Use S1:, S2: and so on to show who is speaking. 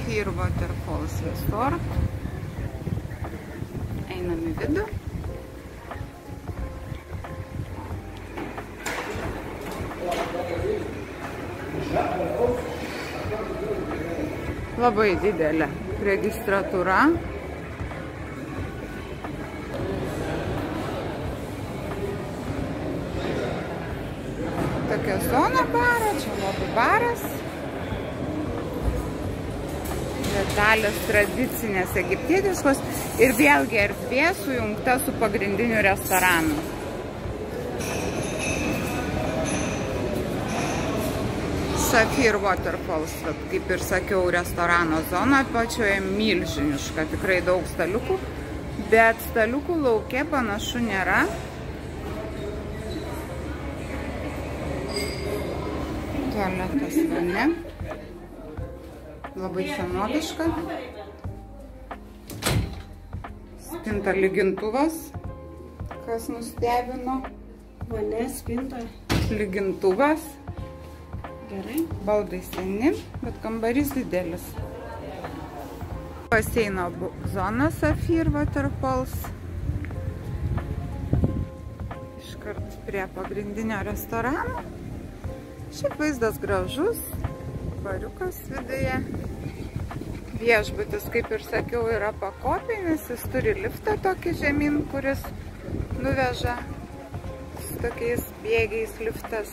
S1: Sapphire Waterfalls Resort. Einam į vidų. Labai didelė registratūra. Tokia zona baro, čia lobby baras. Detalės tradicinės egiptietiškos ir vėlgi erdvė sujungta su pagrindiniu restoranu. Sapphire Waterfalls, kaip ir sakiau, restorano zona pačioje milžiniška, tikrai daug staliukų, bet staliukų lauke panašu nėra. Tualetas vane, labai senoviška. Spinta lygintuvas, kas nustebino.
S2: Vane, spinta.
S1: Lygintuvas.
S2: Gerai.
S1: Baldai seni, bet kambarys didelis. Baseino zona Sapphire Waterfalls. Iškart prie pagrindinio restorano. Šiaip vaizdas gražus, bariukas viduje. Viešbutis, kaip ir sakiau, yra pakopinis, jis turi liftą tokį žemyn, kuris nuveža su tokiais bėgiais liftas.